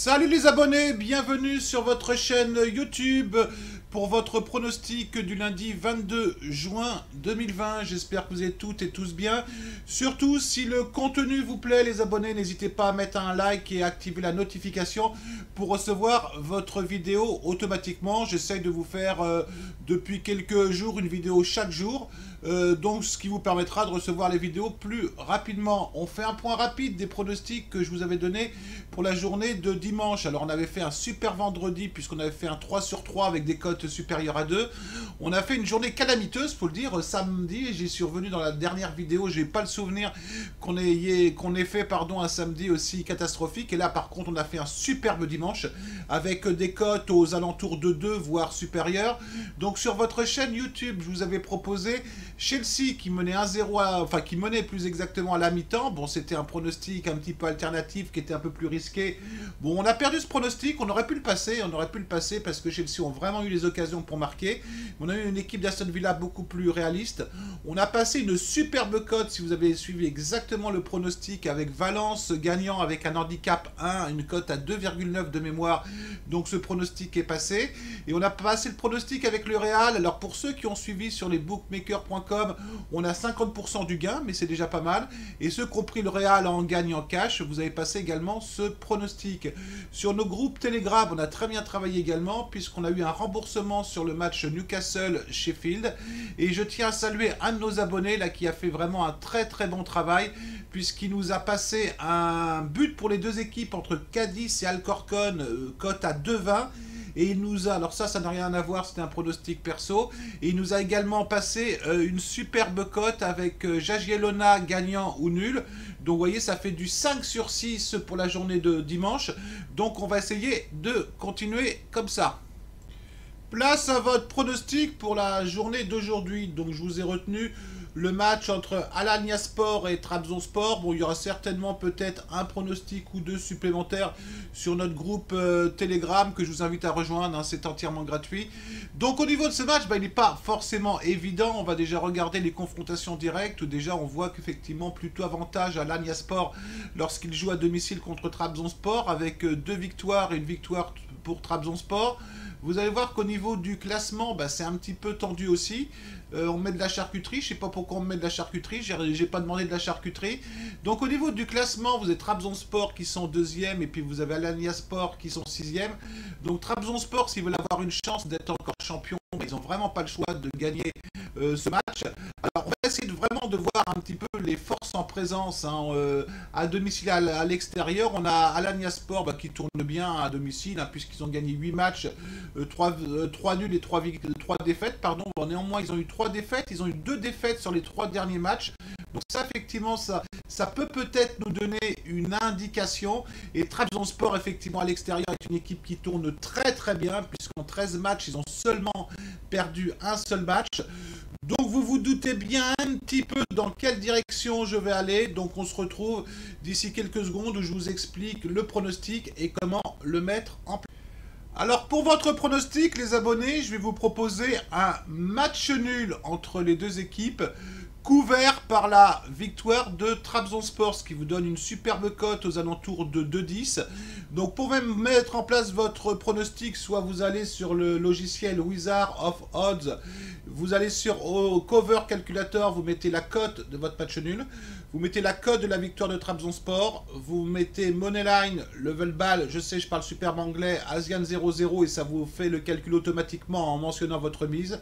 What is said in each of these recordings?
Salut les abonnés, bienvenue sur votre chaîne YouTube pour votre pronostic du lundi 22 juin 2020. J'espère que vous êtes toutes et tous bien. Surtout, si le contenu vous plaît, les abonnés, n'hésitez pas à mettre un like et à activer la notification pour recevoir votre vidéo automatiquement. J'essaye de vous faire depuis quelques jours une vidéo chaque jour. Donc ce qui vous permettra de recevoir les vidéos plus rapidement. On fait un point rapide des pronostics que je vous avais donné pour la journée de dimanche. Alors on avait fait un super vendredi puisqu'on avait fait un 3 sur 3 avec des cotes supérieures à 2. On a fait une journée calamiteuse, faut le dire, samedi. J'y suis revenu dans la dernière vidéo, j'ai pas le souvenir qu'on ait fait un samedi aussi catastrophique. Et là par contre on a fait un superbe dimanche avec des cotes aux alentours de 2 voire supérieures. Donc sur votre chaîne YouTube, je vous avais proposé Chelsea qui menait 1-0, qui menait plus exactement à la mi-temps. Bon, c'était un pronostic un petit peu alternatif qui était un peu plus risqué. Bon, on a perdu ce pronostic, on aurait pu le passer parce que Chelsea ont vraiment eu les occasions pour marquer. On a eu une équipe d'Aston Villa beaucoup plus réaliste. On a passé une superbe cote si vous avez suivi exactement le pronostic avec Valence gagnant avec un handicap 1, une cote à 2,9 de mémoire. Donc ce pronostic est passé. Et on a passé le pronostic avec le Real. Alors pour ceux qui ont suivi sur les bookmakers.com, on a 50% du gain, mais c'est déjà pas mal. Et ceux qui ont pris le Real en gagne en cash, vous avez passé également ce pronostic. Sur nos groupes Telegram, on a très bien travaillé également, puisqu'on a eu un remboursement sur le match Newcastle-Sheffield. Et je tiens à saluer un de nos abonnés là qui a fait vraiment un très très bon travail, puisqu'il nous a passé un but pour les deux équipes entre Cadiz et Alcorcón, cote à 2,20. Et il nous a, alors ça n'a rien à voir, c'était un pronostic perso. Et il nous a également passé une superbe cote avec Jagiellona gagnant ou nul. Donc vous voyez, ça fait du 5 sur 6 pour la journée de dimanche. Donc on va essayer de continuer comme ça. Place à votre pronostic pour la journée d'aujourd'hui. Donc je vous ai retenu le match entre Alanyaspor et Trabzonspor. Bon, il y aura certainement peut-être un pronostic ou deux supplémentaires sur notre groupe Telegram que je vous invite à rejoindre, hein, c'est entièrement gratuit. Donc au niveau de ce match, il n'est pas forcément évident. On va déjà regarder les confrontations directes où déjà on voit qu'effectivement plutôt avantage à Alanyaspor lorsqu'il joue à domicile contre Trabzonspor avec 2 victoires et une victoire pour Trabzonspor. Vous allez voir qu'au niveau du classement, c'est un petit peu tendu aussi. On met de la charcuterie, je sais pas pourquoi on met de la charcuterie, j'ai pas demandé de la charcuterie. Donc au niveau du classement, vous avez Trabzonspor qui sont 2e et puis vous avez Alanyaspor qui sont 6e. Donc Trabzonspor, s'ils veulent avoir une chance d'être encore champion, ils n'ont vraiment pas le choix de gagner ce match. Alors on va essayer vraiment de voir un petit peu les forces en présence à domicile, à l'extérieur. On a Alanyaspor qui tourne bien à domicile, puisqu'ils ont gagné 8 matchs, 3 nuls et 3 défaites. Pardon. Bon, néanmoins, ils ont eu 3 défaites. Ils ont eu 2 défaites sur les 3 derniers matchs. Donc ça, effectivement, ça peut peut-être nous donner une indication. Et Trabzonspor, effectivement, à l'extérieur, est une équipe qui tourne très très bien, puisqu'en 13 matchs, ils ont seulement perdu un seul match. Donc vous vous doutez bien un petit peu dans quelle direction je vais aller. Donc on se retrouve d'ici quelques secondes où je vous explique le pronostic et comment le mettre en place. Alors pour votre pronostic, les abonnés, je vais vous proposer un match nul entre les deux équipes, couvert par la victoire de Trabzonspor, ce qui vous donne une superbe cote aux alentours de 2,10. Donc pour même mettre en place votre pronostic, soit vous allez sur le logiciel Wizard of Odds, vous allez sur Cover Calculator, vous mettez la cote de votre match nul, vous mettez la cote de la victoire de Trabzonspor, vous mettez Moneyline, Level Ball, je sais je parle superbe anglais, Asian 00 et ça vous fait le calcul automatiquement en mentionnant votre mise.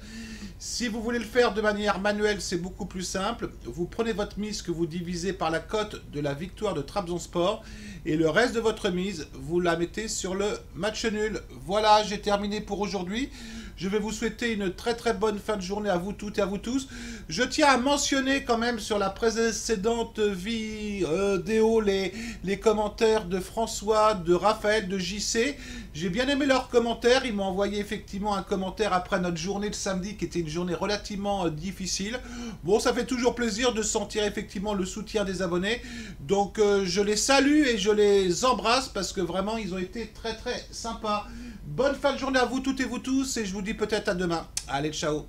Si vous voulez le faire de manière manuelle, c'est beaucoup plus simple. Vous prenez votre mise que vous divisez par la cote de la victoire de Trabzonspor et le reste de votre mise, vous la mettez sur le match nul. Voilà, j'ai terminé pour aujourd'hui. Je vais vous souhaiter une très très bonne fin de journée à vous toutes et à vous tous. Je tiens à mentionner quand même sur la précédente vidéo les commentaires de François, de Raphaël, de JC. J'ai bien aimé leurs commentaires. Ils m'ont envoyé effectivement un commentaire après notre journée de samedi qui était une journée relativement difficile. Bon, ça fait toujours plaisir de sentir effectivement le soutien des abonnés. Donc je les salue et je les embrasse parce que vraiment ils ont été très très sympas. Bonne fin de journée à vous toutes et vous tous et je vous dis peut-être à demain. Allez, ciao.